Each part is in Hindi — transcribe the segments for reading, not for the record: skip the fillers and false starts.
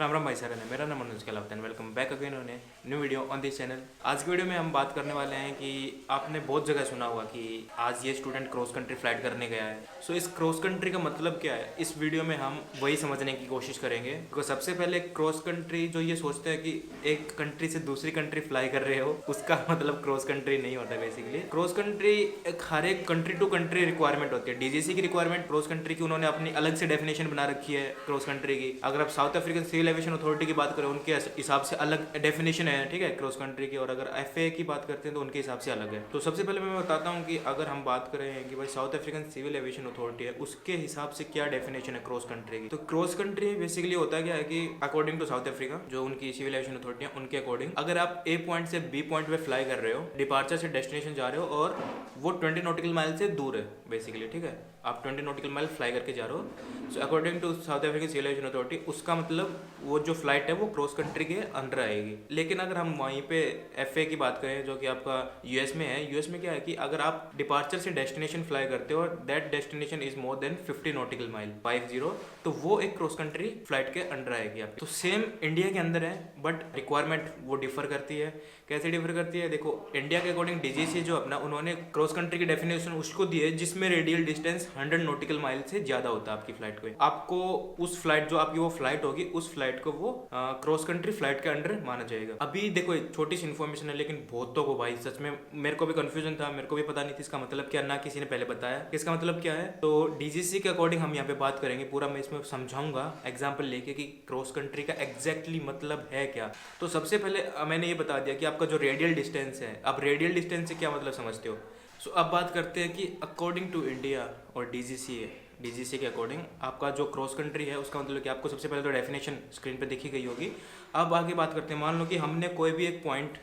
राम राम भाई सारे ने, मेरा नाम मनोज कलावत है। Welcome back again on a new video on this channel. आज की वीडियो में हम बात करने वाले हैं कि आपने बहुत जगह सुना होगा कि आज ये स्टूडेंट क्रॉस कंट्री फ्लाइट करने गया है। सो इस क्रॉस कंट्री का मतलब क्या है, इस वीडियो में हम वही समझने की कोशिश करेंगे। तो सबसे पहले क्रॉस कंट्री जो ये सोचते हैं कि एक कंट्री से दूसरी कंट्री फ्लाई कर रहे हो, उसका मतलब क्रॉस कंट्री नहीं होता। बेसिकली क्रॉस कंट्री हर एक कंट्री टू कंट्री रिक्वायरमेंट होती है। डीजीसी की रिक्वायरमेंट क्रॉस कंट्री की उन्होंने अपनी अलग से डेफिनेशन बना रखी है क्रॉस कंट्री की। अगर आप South African Civil Aviation Authority की बात करें, उनके हिसाब से अलग डेफिनेशन है, ठीक है, क्रॉस कंट्री की। और अगर एफए की बात करते हैं तो उनके हिसाब से अलग है। तो सबसे पहले मैं बताता हूँ कि अगर हम बात करें कि भाई South African Civil Aviation Authority है, उसके हिसाब से क्या डेफिनेशन है क्रॉस कंट्री की। तो क्रॉस कंट्री बेसिकली होता क्या है कि अकॉर्डिंग टू साउथ अफ्रीका, जो उनकी सिविल एविएशन अथॉरिटी है, उनके अकॉर्डिंग अगर आप ए पॉइंट से बी पॉइंट पे फ्लाई कर रहे हो, डिपार्चर से डेस्टिनेशन जा रहे हो, और वो 20 नॉटिकल माइल से दूर है बेसिकली, ठीक है, आप 20 नॉटिकल माइल फ्लाई करके जा रहे हो। So according to South African Civil Aviation Authority, उसका मतलब वो जो फ्लाइट है वो क्रॉस कंट्री के अंडर आएगी। लेकिन अगर हम वहीं पे एफए की बात करें, जो कि आपका यूएस में है, यूएस में क्या है कि अगर आप डिपार्चर से डेस्टिनेशन फ्लाई करते हो और that destination is more than 50 nautical mile 50, तो वो एक क्रॉस कंट्री फ्लाइट के अंडर आएगी आपकी। तो सेम इंडिया के अंदर है, बट रिक्वायरमेंट वो डिफर करती है। कैसे डिफर करती है, देखो, इंडिया के अकॉर्डिंग डीजीसी जो अपना, उन्होंने क्रॉस कंट्री की डेफिनेशन उसको दी है जिसमें रेडियल डिस्टेंस 100 नॉटिकल माइल से ज्यादा होता है आपकी फ्लाइट को। आपको उस फ्लाइट, जो आपकी वो फ्लाइट होगी, उस फ्लाइट को वो क्रॉस कंट्री फ्लाइट के अंडर माना जाएगा। अभी देखो, एक छोटी सी इन्फॉर्मेशन है, लेकिन बहुतों को भाई सच में, मेरे को भी कंफ्यूजन था, मेरे को भी पता नहीं थी इसका मतलब क्या, ना किसी ने पहले बताया इसका मतलब क्या है। तो डीजीसी के अकॉर्डिंग हम यहाँ पे बात करेंगे, पूरा मैं इसमें समझाऊंगा एग्जाम्पल लेके कि क्रॉस कंट्री का एग्जैक्टली मतलब है क्या। तो सबसे पहले मैंने ये बता दिया कि आपका जो रेडियल डिस्टेंस है, अब रेडियल डिस्टेंस से क्या मतलब समझते हो। सो अब बात करते हैं कि अकॉर्डिंग टू इंडिया और डीजीसी है, डीजीसी के अकॉर्डिंग आपका जो क्रॉस कंट्री है उसका मतलब कि आपको सबसे पहले तो डेफिनेशन स्क्रीन पे देखी गई होगी। अब आगे बात करते हैं, मान लो कि हमने कोई भी एक पॉइंट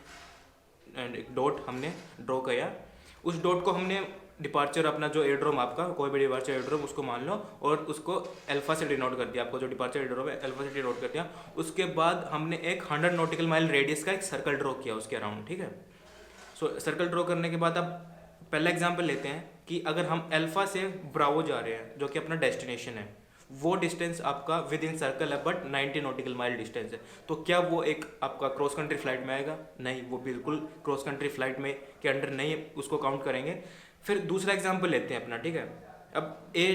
एंड एक डॉट हमने ड्रॉ किया, उस डॉट को हमने डिपार्चर, अपना जो एयरड्रोम, आपका कोई भी डिपार्चर एयरड्रोम, उसको मान लो, और उसको अल्फा से डिनोट कर दिया। आपको जो डिपार्चर एयरड्रोम है अल्फा से डिनोट कर दिया। उसके बाद हमने एक 100 नॉटिकल माइल रेडियस का एक सर्कल ड्रॉ किया उसके अराउंड, ठीक है। सो सर्कल ड्रॉ करने के बाद अब पहला एग्जाम्पल लेते हैं कि अगर हम अल्फा से ब्रावो जा रहे हैं, जो कि अपना डेस्टिनेशन है, वो डिस्टेंस आपका विद इन सर्कल है, बट 90 नॉटिकल माइल डिस्टेंस है। तो क्या वो एक आपका क्रॉस कंट्री फ्लाइट में आएगा? नहीं, वो बिल्कुल क्रॉस कंट्री फ्लाइट में के अंडर नहीं है, उसको काउंट करेंगे। फिर दूसरा एग्जाम्पल लेते हैं अपना, ठीक है। अब ए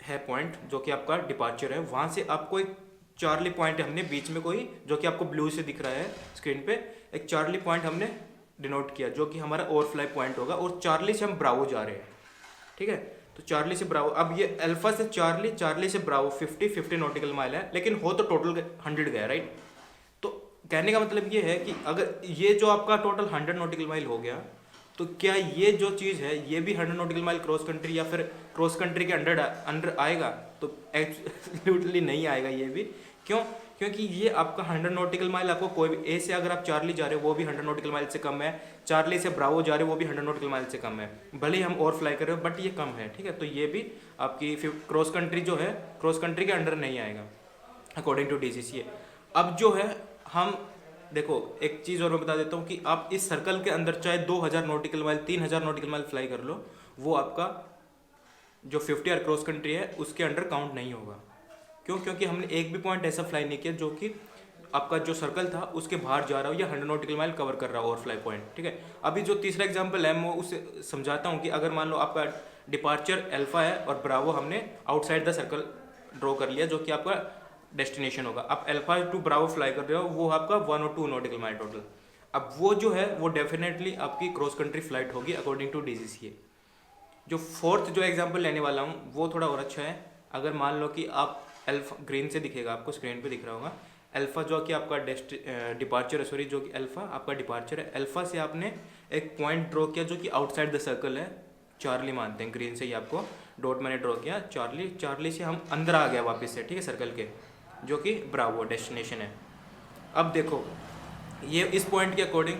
है पॉइंट जो कि आपका डिपार्चर है, वहाँ से आपको एक चार्ली पॉइंट हमने बीच में कोई, जो कि आपको ब्लू से दिख रहा है स्क्रीन पे, एक चार्ली पॉइंट हमने डिनोट किया, जो कि हमारा ओवरफ्लाई पॉइंट होगा, और चार्ली से हम ब्रावो जा रहे हैं, ठीक है। तो चार्ली से ब्रावो, अब ये अल्फा से चार्ली, चार्ली से ब्रावो 50 नॉटिकल माइल है, लेकिन हो तो टोटल 100 गया, राइट। तो कहने का मतलब ये है कि अगर ये जो आपका टोटल 100 नॉटिकल माइल हो गया, तो क्या ये जो चीज़ है ये भी 100 नॉटिकल माइल क्रॉस कंट्री या फिर क्रॉस कंट्री के अंडर आएगा? तो एब्सोल्युटली नहीं आएगा ये भी। क्यों? क्योंकि ये आपका 100 नॉटिकल माइल, आपको कोई भी ए से अगर आप चार्ली जा रहे हो वो भी 100 नॉटिकल माइल से कम है, चार्ली से ब्रावो जा रहे हो वो भी 100 नॉटिकल माइल से कम है, भले ही हम और फ्लाई कर रहे हो, बट ये कम है, ठीक है। तो ये भी आपकी क्रॉस कंट्री जो है, क्रॉस कंट्री के अंडर नहीं आएगा अकॉर्डिंग टू डीजीसी। अब जो है, हम देखो, एक चीज़ और मैं बता देता हूँ कि आप इस सर्कल के अंदर चाहे 2000 nautical mile, 3000 nautical mile fly कर लो, वो आपका जो 50 आर क्रॉस कंट्री है उसके अंडर काउंट नहीं होगा। क्यों? क्योंकि हमने एक भी पॉइंट ऐसा फ्लाई नहीं किया जो कि आपका जो सर्कल था उसके बाहर जा रहा हो या 100 नॉटिकल माइल कवर कर रहा हो ओवरफ्लाई पॉइंट, ठीक है। अभी जो तीसरा एग्जांपल है मैं उसे समझाता हूँ कि अगर मान लो आपका डिपार्चर अल्फा है और ब्रावो हमने आउटसाइड द सर्कल ड्रॉ कर लिया, जो कि आपका डेस्टिनेशन होगा। आप अल्फा टू ब्रावो फ्लाई कर रहे हो, वो आपका 1 और 2 नॉटिकल माइल टोटल। अब वो जो है वो डेफिनेटली आपकी क्रॉस कंट्री फ्लाइट होगी अकॉर्डिंग टू डीजीसी। जो फोर्थ जो एग्जांपल लेने वाला हूँ वो थोड़ा और अच्छा है। अगर मान लो कि आप अल्फा, ग्रीन से दिखेगा आपको, स्क्रीन पे दिख रहा होगा, अल्फा जो कि आपका डिपार्चर है, सॉरी, जो कि अल्फा आपका डिपार्चर है, अल्फा से आपने एक पॉइंट ड्रॉ किया जो कि आउटसाइड द सर्कल है, चार्ली मानते हैं, ग्रीन से ही आपको डॉट मैंने ड्रॉ किया, चार्ली, चार्ली से हम अंदर आ गया वापस से, ठीक है, सर्कल के, जो कि ब्रावो डेस्टिनेशन है। अब देखो, ये इस पॉइंट के अकॉर्डिंग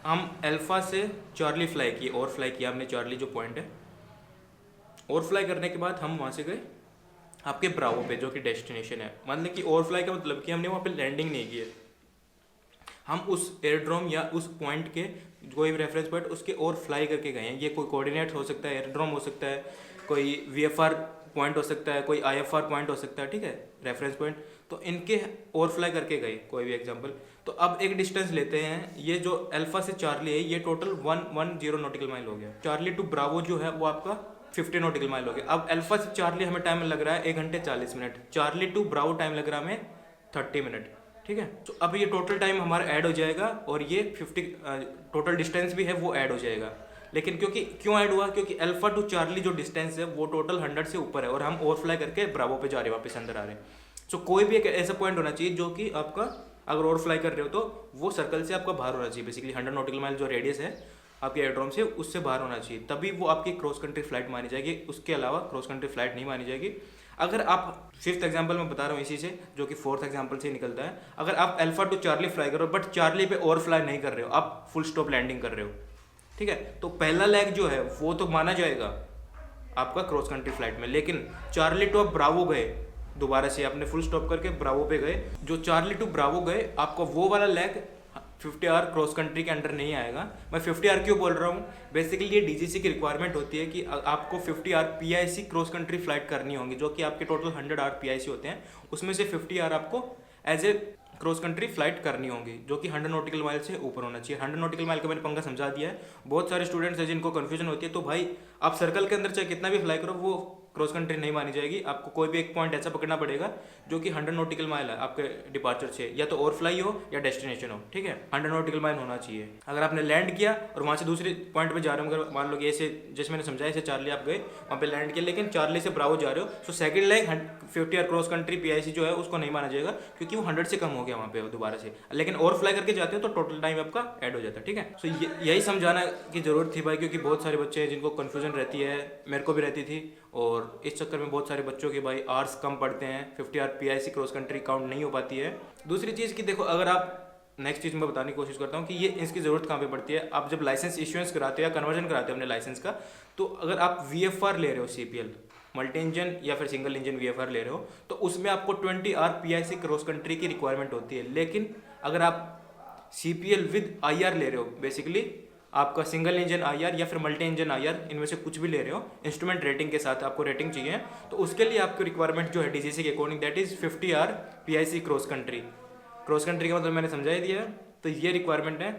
हम अल्फा से चार्ली फ्लाई किए, और फ्लाई किया हमने चार्ली जो पॉइंट है, और फ्लाई करने के बाद हम वहाँ से गए आपके ब्रावो पे, जो कि डेस्टिनेशन है। मतलब कि ओवरफ्लाई का मतलब कि हमने वहाँ पे लैंडिंग नहीं की है, हम उस एयरड्रोम या उस पॉइंट के कोई भी रेफरेंस पॉइंट उसके और फ्लाई करके गए हैं। ये कोई कोऑर्डिनेट हो सकता है, एयरड्रोम हो सकता है, कोई वीएफआर पॉइंट हो सकता है, कोई IFR पॉइंट हो सकता है, ठीक है, रेफरेंस पॉइंट। तो इनके ओवरफ्लाई करके गए कोई भी एग्जांपल। तो अब एक डिस्टेंस लेते हैं, ये जो अल्फा से चार्ली है ये टोटल 110 नॉटिकल माइल हो गया। चार्ली टू ब्रावो जो है वो आपका 50 नॉटिकल माइल हो गया। अब अल्फा से चार्ली हमें टाइम लग रहा है 1 घंटे 40 minute, Charlie two Bravo time लग रहा है हमें 30 मिनट, ठीक है। तो अब ये टोटल टाइम हमारा ऐड हो जाएगा और ये 50 टोटल डिस्टेंस भी है वो ऐड हो जाएगा। लेकिन क्योंकि क्यों ऐड हुआ, क्योंकि अल्फा टू चार्ली जो डिस्टेंस है वो टोटल 100 से ऊपर है और हम ओवरफ्लाई करके ब्रावो पे जा रहे हैं, वापस अंदर आ रहे हैं। सो कोई भी एक ऐसा पॉइंट होना चाहिए जो कि आपका अगर ओवरफ्लाई कर रहे हो तो वो सर्कल से आपका बाहर होना चाहिए। बेसिकली 100 नॉटिकल माइल जो रेडियस है आपके एयरड्रोम से, उससे बाहर होना चाहिए, तभी वो आपकी क्रॉस कंट्री फ्लाइट मानी जाएगी। उसके अलावा क्रॉस कंट्री फ्लाइट नहीं मानी जाएगी। अगर आप 5th एग्जाम्पल में बता रहा हूँ इसी से, जो कि 4th एग्जाम्पल से निकलता है, अगर आप अल्फा टू चार्ली फ्लाई करो बट चार्ली पे ओवरफ्लाई नहीं कर रहे हो, आप फुल स्टॉप लैंडिंग कर रहे हो, ठीक है, तो पहला लेग जो है वो तो माना जाएगा आपका क्रॉस कंट्री फ्लाइट में। लेकिन चार्ली टू आप ब्रावो गए, दोबारा से आपने फुल स्टॉप करके ब्रावो पे गए, जो चार्ली टू ब्रावो गए आपका वो वाला लेग 50 आवर क्रॉस कंट्री के अंडर नहीं आएगा। मैं 50 आवर क्यों बोल रहा हूँ, बेसिकली ये DGC की रिक्वायरमेंट होती है कि आपको 50 hour PIC cross country flight करनी होगी, जो कि आपके टोटल 100 आवर PIC होते हैं, उसमें से 50 आवर आपको as a cross country flight करनी होगी, जो कि 100 नॉटिकल माइल से ऊपर होना चाहिए। 100 नॉटिकल माइल का मैंने पंगा समझा दिया है। बहुत सारे स्टूडेंट्स हैं जिनको कन्फ्यूजन होती है, तो भाई आप सर्कल के अंदर चाहे कितना भी फ्लाई करो वो क्रॉस कंट्री नहीं मानी जाएगी। आपको कोई भी एक पॉइंट ऐसा पकड़ना पड़ेगा जो कि 100 नॉटिकल माइल है आपके डिपार्चर से, या तो ओवरफ्लाई हो या डेस्टिनेशन हो, ठीक है, 100 नॉटिकल माइल होना चाहिए। अगर आपने लैंड किया और वहाँ से दूसरे पॉइंट पे जा रहे हो, अगर मान लो कि ऐसे जैसे मैंने समझाया, ऐसे चार्ली आप गए वहाँ पे लैंड किया, लेकिन चार्ली से ब्रावो जा रहे हो, तो second leg 50 hour cross country PIC जो है उसको नहीं माना जाएगा, क्योंकि वो 100 से कम हो गया वहाँ पे दोबारा से। लेकिन ओवरफ्लाई करके जाते हो तो टोटल टाइम आपका ऐड हो जाता है, ठीक है। सो यही समझाना की जरूरत थी भाई, क्योंकि बहुत सारे बच्चे हैं जिनको कन्फ्यूजन रहती है, मेरे को भी रहती थी, और इस चक्कर में बहुत सारे बच्चों के भाई आवर्स कम पड़ते हैं, 50 hour PIC cross country count नहीं हो पाती है। दूसरी चीज़ की देखो, अगर आप नेक्स्ट चीज़ मैं बताने की कोशिश करता हूँ कि ये इसकी ज़रूरत कहाँ पे पड़ती है। आप जब लाइसेंस इश्यूएंस कराते हो या कन्वर्जन कराते हो अपने लाइसेंस का, तो अगर आप VFR ले रहे हो, CPL मल्टी इंजन या फिर सिंगल इंजन VFR ले रहे हो, तो उसमें आपको 20 आवर PIC क्रॉस कंट्री की रिक्वायरमेंट होती है। लेकिन अगर आप CPL विद IR ले रहे हो, बेसिकली आपका सिंगल इंजन IR या फिर मल्टी इंजन IR, इनमें से कुछ भी ले रहे हो, इंस्ट्रूमेंट रेटिंग के साथ आपको रेटिंग चाहिए, तो उसके लिए आपकी रिक्वायरमेंट जो है DGC के according that is 50 hour PIC cross country. Cross country का मतलब मैंने समझा ही दिया है, तो ये रिक्वायरमेंट है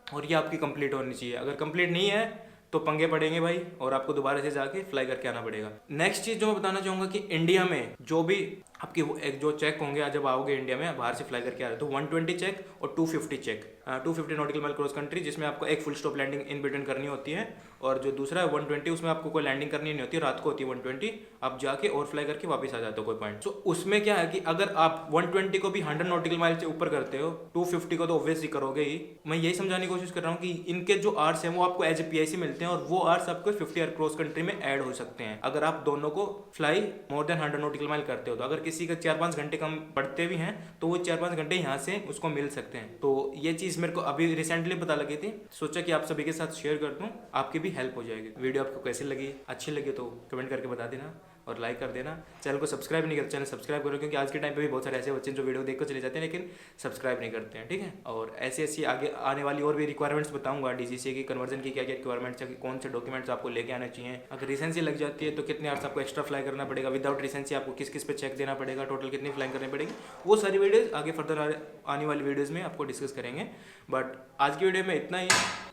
और ये आपकी कंप्लीट होनी चाहिए। अगर कंप्लीट नहीं है तो पंगे पड़ेंगे भाई, और आपको दोबारा से जाके फ्लाई करके आना पड़ेगा। नेक्स्ट चीज़ जो मैं बताना चाहूँगा कि इंडिया में जो भी आपकी एक जो चेक होंगे, आज जब आओगे इंडिया में बाहर से फ्लाई करके आ रहे हो, तो 120 चेक और 250 check, 250 nautical mile cross country, जिसमें आपको एक full stop landing in between करनी होती है, और जो दूसरा है 120, उसमें आपको कोई लैंडिंग करनी नहीं होती, रात को होती है 120, आप जाके और फ्लाई करके वापस आ जाते हो कोई पॉइंट। सो उसमें क्या है कि अगर आप 120 को भी 100 नॉटिकल माइल से ऊपर करते हो, 250 को तो ऑब्वियसली करोगे ही। मैं यही समझाने की कोशिश कर रहा हूँ कि इनके जो आर्स हैं वो आपको एज ए PIC मिलते हैं, और वो आर्स आपको 50 आवर क्रॉस कंट्री में ऐड हो सकते हैं अगर आप दोनों को fly more than 100 nautical mile करते हो। तो अगर किसी का 4-5 घंटे कम पड़ते भी हैं तो वो 4-5 घंटे यहाँ से उसको मिल सकते हैं। तो ये चीज़ मेरे को अभी रिसेंटली पता लगी थी, सोचा कि आप सभी के साथ शेयर कर दूँ, आपकी भी हेल्प हो जाएगी। वीडियो आपको कैसी लगी, अच्छी लगी तो कमेंट करके बता देना और लाइक कर देना। चैनल को सब्सक्राइब नहीं करते, चैनल सब्सक्राइब करो, क्योंकि आज के टाइम पे भी बहुत सारे ऐसे बच्चे हैं जो वीडियो देख कर चले जाते हैं लेकिन सब्सक्राइब नहीं करते हैं, ठीक है। और ऐसी ऐसी आगे आने वाली और भी रिक्वायरमेंट्स बताऊंगा, DGC की कन्वर्जन की क्या क्या रिक्वायरमेंट्स है, कौन से डॉक्यूमेंट्स आपको लेके आने चाहिए, अगर रिसेंसी लग जाती है तो कितने आवर्स आपको एक्स्ट्रा फ्लाई करना पड़ेगा, विदाउट रिसेंसी आपको किस किस पे चेक देना पड़ेगा, टोटल कितनी फ्लाइंग करनी पड़ेगी, वो सारी वीडियोज़ आगे फर्दर आने वाली वीडियोज़ में आपको डिस्कस करेंगे। बट आज की वीडियो में इतना ही।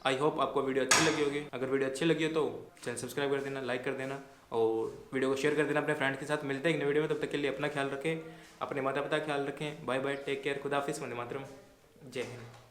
आई होप आपको वीडियो अच्छी लगी होगी। अगर वीडियो अच्छी लगी हो तो चैनल सब्सक्राइब कर देना, लाइक कर देना और वीडियो को शेयर कर देना अपने फ्रेंड्स के साथ। मिलते हैं एक नई वीडियो में, तब तक के लिए अपना ख्याल रखें, अपने माता पिता का ख्याल रखें। बाय बाय, टेक केयर, खुदा हाफिज़, वंदे मातरम, जय हिंद।